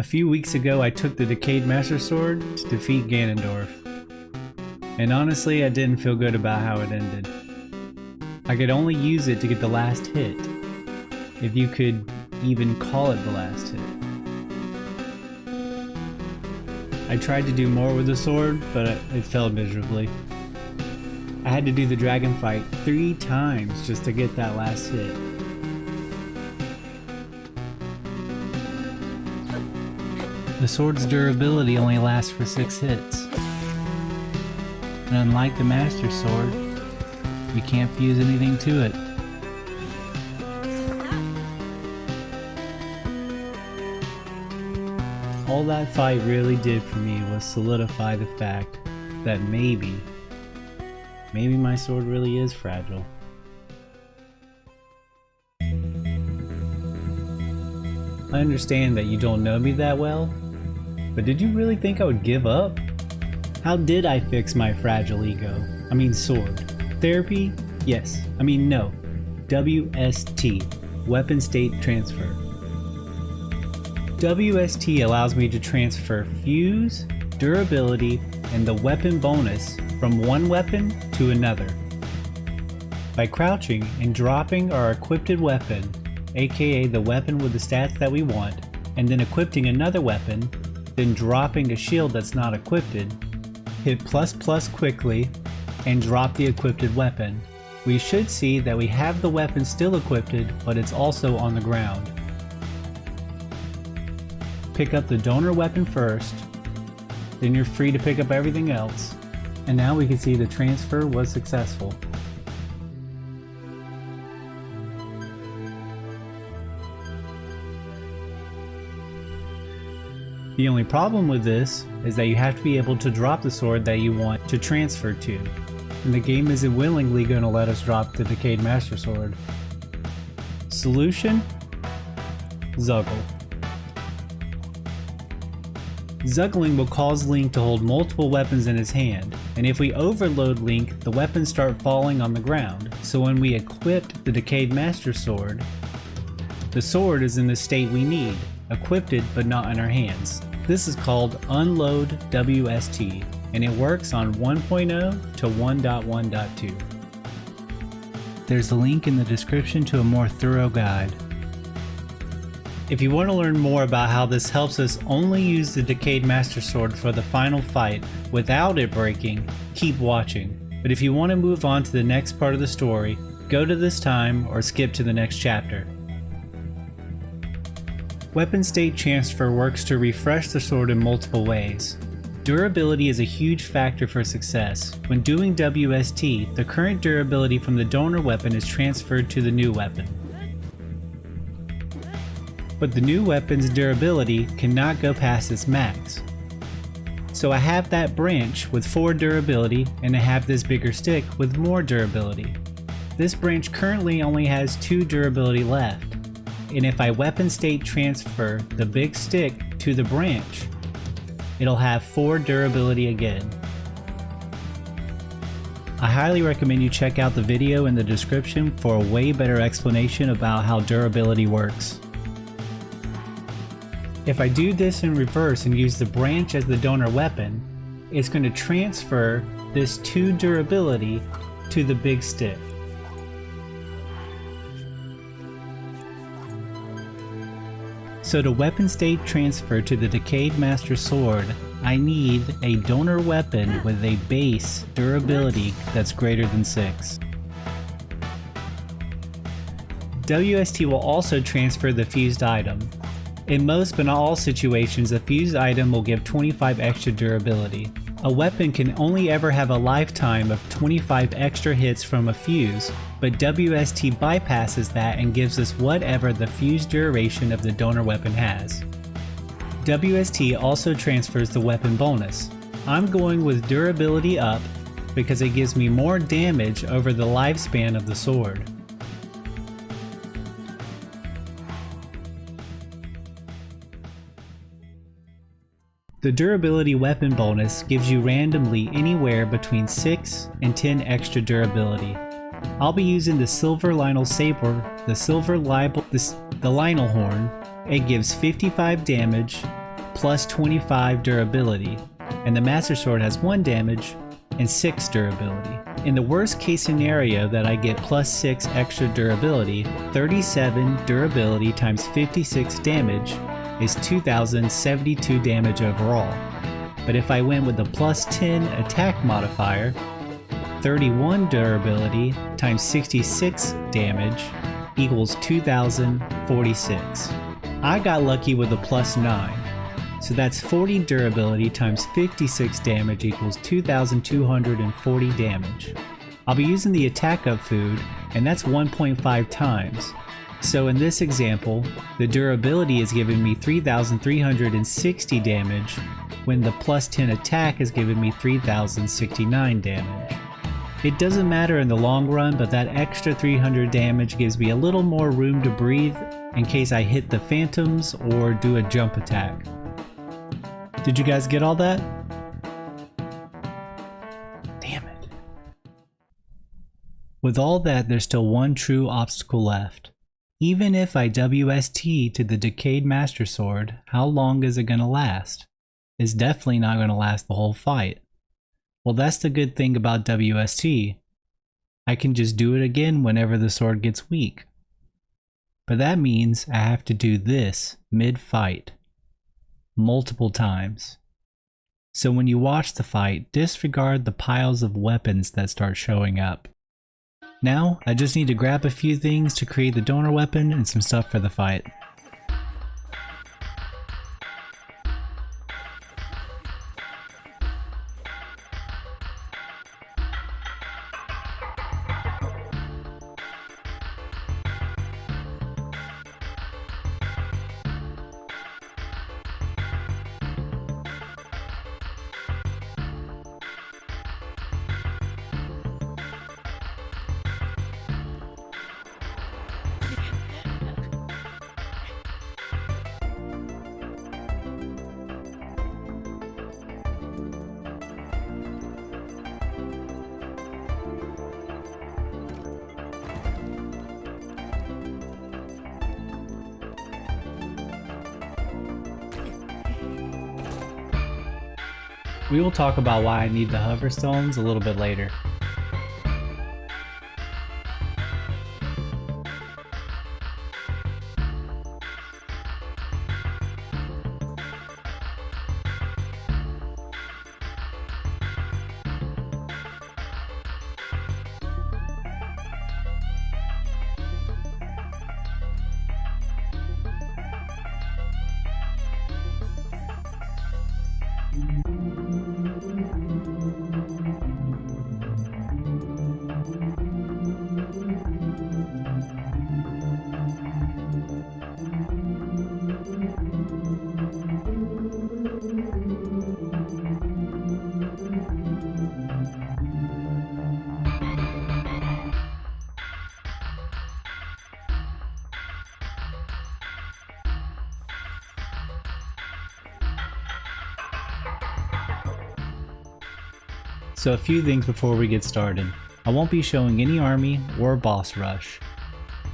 few weeks ago I took the Decayed Mastersword to defeat Ganondorf. And honestly, I didn't feel good about how it ended. I could only use it to get the last hit, if you could even call it the last hit. I tried to do more with the sword, but it failed miserably. I had to do the dragon fight 3 times just to get that last hit. The sword's durability only lasts for 6 hits. And unlike the Master Sword, you can't fuse anything to it. All that fight really did for me was solidify the fact that maybe my sword really is fragile. I understand that you don't know me that well, but did you really think I would give up? How did I fix my fragile ego? I mean sword. Therapy? Yes. I mean no. WST. Weapon State Transfer. WST allows me to transfer fuse, durability, and the weapon bonus from one weapon to another. By crouching and dropping our equipped weapon, aka the weapon with the stats that we want, and then equipping another weapon, then dropping a shield that's not equipped, hit ++ quickly, and drop the equipped weapon, we should see that we have the weapon still equipped, but it's also on the ground. Pick up the donor weapon first, then you're free to pick up everything else, and now we can see the transfer was successful. The only problem with this is that you have to be able to drop the sword that you want to transfer to, and the game isn't willingly going to let us drop the Decayed Mastersword. Solution? Zuggle. Zuggling will cause Link to hold multiple weapons in his hand, and if we overload Link, the weapons start falling on the ground, so when we equip the Decayed Mastersword, the sword is in the state we need, equipped but not in our hands. This is called Unload WST, and it works on 1.0 to 1.1.2. There's a link in the description to a more thorough guide. If you want to learn more about how this helps us only use the Decayed Mastersword for the final fight without it breaking, keep watching. But if you want to move on to the next part of the story, go to this time or skip to the next chapter. Weapon State Transfer works to refresh the sword in multiple ways. Durability is a huge factor for success. When doing WST, the current durability from the donor weapon is transferred to the new weapon. But the new weapon's durability cannot go past its max. So I have that branch with 4 durability, and I have this bigger stick with more durability. This branch currently only has 2 durability left, and if I weapon state transfer the big stick to the branch, it'll have 4 durability again. I highly recommend you check out the video in the description for a way better explanation about how durability works. If I do this in reverse and use the branch as the donor weapon, it's going to transfer this 2 durability to the big stick. So to weapon state transfer to the Decayed Mastersword, I need a donor weapon with a base durability that's greater than 6. WST will also transfer the fused item. In most but not all situations, a fused item will give 25 extra durability. A weapon can only ever have a lifetime of 25 extra hits from a fuse, but WST bypasses that and gives us whatever the fuse duration of the donor weapon has. WST also transfers the weapon bonus. I'm going with durability up because it gives me more damage over the lifespan of the sword. The durability weapon bonus gives you randomly anywhere between 6 and 10 extra durability. I'll be using the Silver Lynel Saber, the Silver Libel, the Lynel Horn. It gives 55 damage, plus 25 durability, and the Master Sword has 1 damage and 6 durability. In the worst case scenario that I get plus 6 extra durability, 37 durability times 56 damage is 2072 damage overall. But if I went with the plus 10 attack modifier, 31 durability times 66 damage equals 2046. I got lucky with a plus 9. So that's 40 durability times 56 damage equals 2240 damage. I'll be using the attack up food, and that's 1.5 times. So in this example, the durability is giving me 3360 damage, when the plus 10 attack is giving me 3069 damage. It doesn't matter in the long run, but that extra 300 damage gives me a little more room to breathe in case I hit the phantoms or do a jump attack. Did you guys get all that? Damn it. With all that, there's still one true obstacle left. Even if I WST to the Decayed Mastersword, how long is it gonna last? It's definitely not gonna last the whole fight. Well, that's the good thing about WST. I can just do it again whenever the sword gets weak. But that means I have to do this mid-fight. Multiple times. So when you watch the fight, disregard the piles of weapons that start showing up. Now, I just need to grab a few things to create the donor weapon and some stuff for the fight. We will talk about why I need the hover stones a little bit later. So a few things before we get started. I won't be showing any army or boss rush.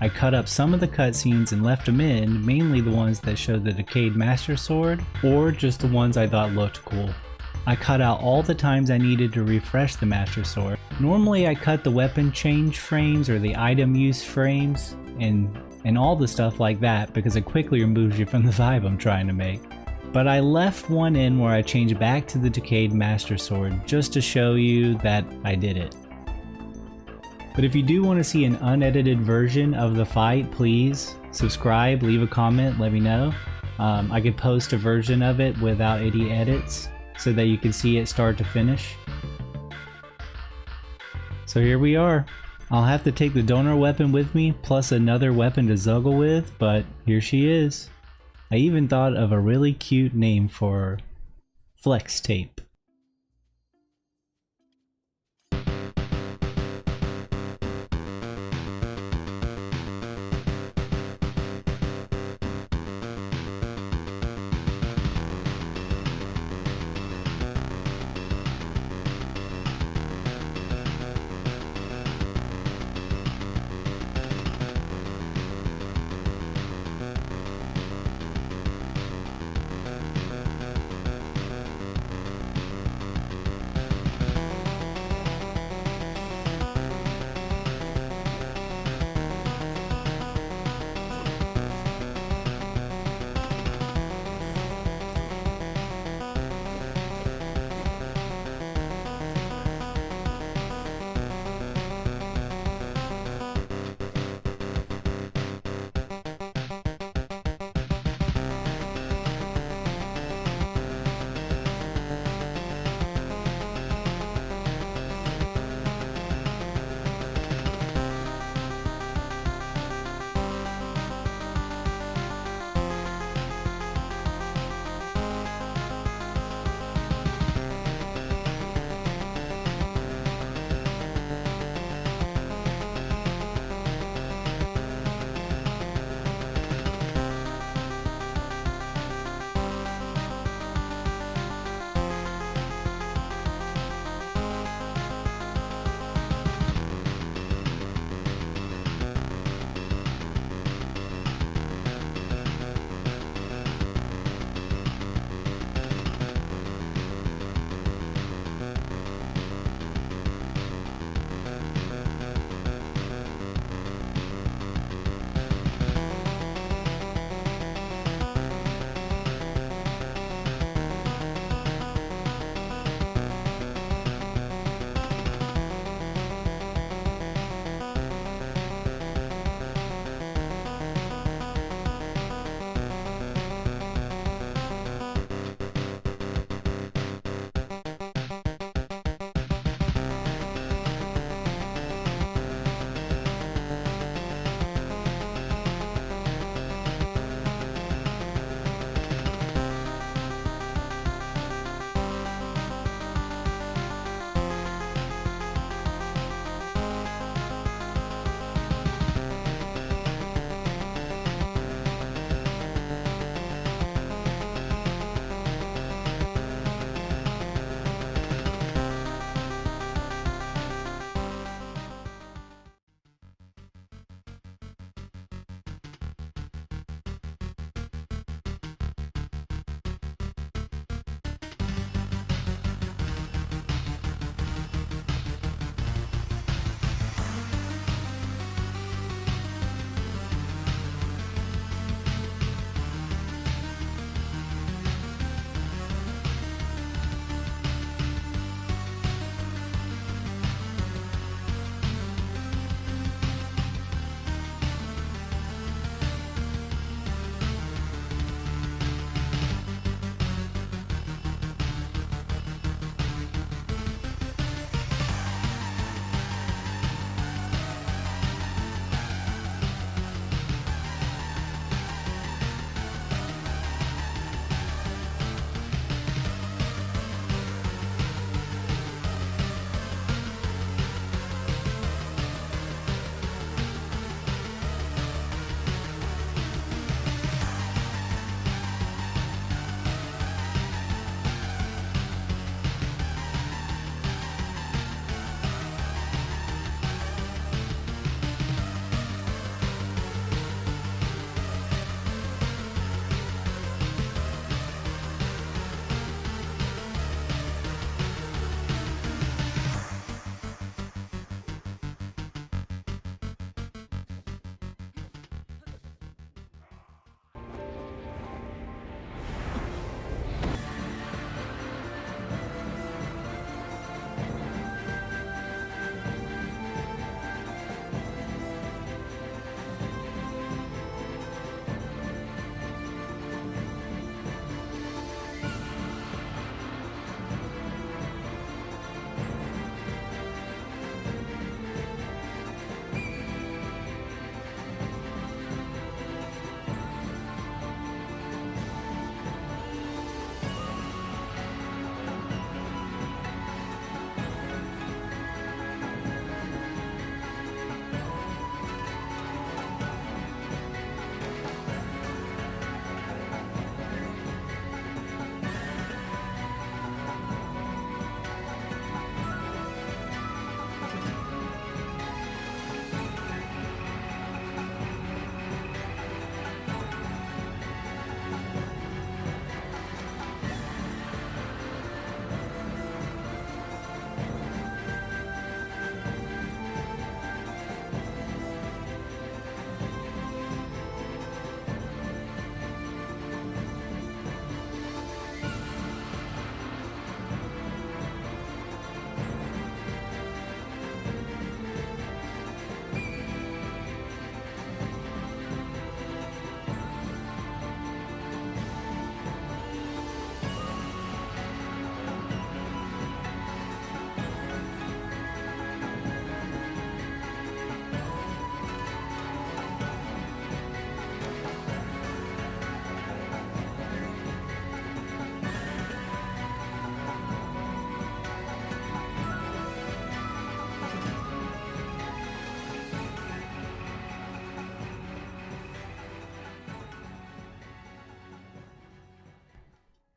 I cut up some of the cutscenes and left them in, mainly the ones that showed the Decayed Mastersword, or just the ones I thought looked cool. I cut out all the times I needed to refresh the Mastersword. Normally I cut the weapon change frames or the item use frames and all the stuff like that because it quickly removes you from the vibe I'm trying to make. But I left one in where I changed back to the Decayed Mastersword just to show you that I did it. But if you do want to see an unedited version of the fight, please subscribe, leave a comment, let me know. I could post a version of it without any edits so that you can see it start to finish. So here we are. I'll have to take the donor weapon with me plus another weapon to zuggle with, but here she is. I even thought of a really cute name for her. Flex Tape.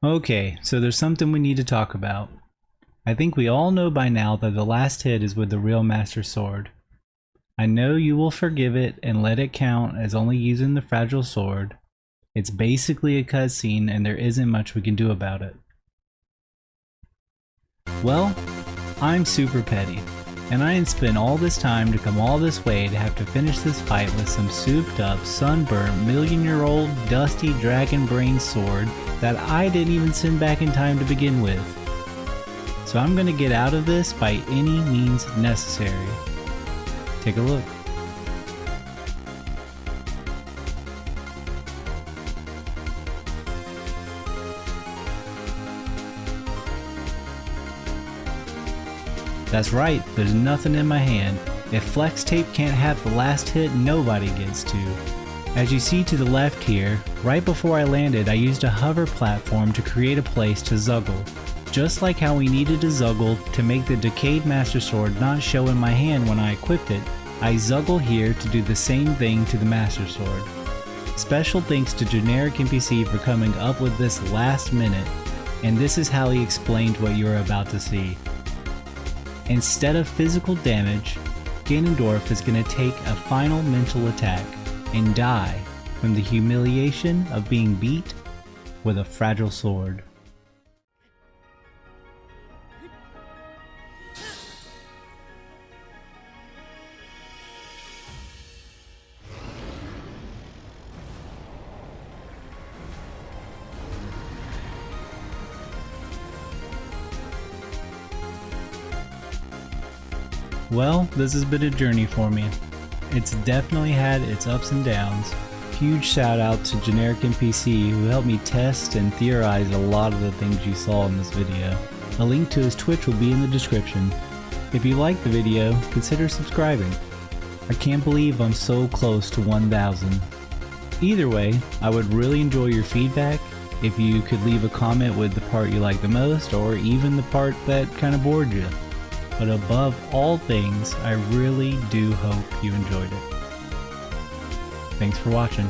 Okay, so there's something we need to talk about. I think we all know by now that the last hit is with the real Master Sword. I know you will forgive it and let it count as only using the fragile sword. It's basically a cutscene and there isn't much we can do about it. Well, I'm super petty, and I didn't spend all this time to come all this way to have to finish this fight with some souped up, sunburnt, million-year-old, dusty dragon brain sword that I didn't even send back in time to begin with. So I'm gonna get out of this by any means necessary. Take a look. That's right, there's nothing in my hand. If flex tape can't have the last hit, nobody gets to. As you see to the left here, right before I landed I used a hover platform to create a place to zuggle. Just like how we needed to zuggle to make the Decayed Mastersword not show in my hand when I equipped it, I zuggle here to do the same thing to the Master Sword. Special thanks to Generic NPC for coming up with this last minute, and this is how he explained what you are about to see. Instead of physical damage, Ganondorf is going to take a final mental attack and die from the humiliation of being beat with a fragile sword. Well, this has been a journey for me. It's definitely had its ups and downs. Huge shout out to Generic NPC who helped me test and theorize a lot of the things you saw in this video. A link to his Twitch will be in the description. If you liked the video, consider subscribing. I can't believe I'm so close to 1,000. Either way, I would really enjoy your feedback if you could leave a comment with the part you like the most or even the part that kind of bored you. But above all things, I really do hope you enjoyed it. Thanks for watching.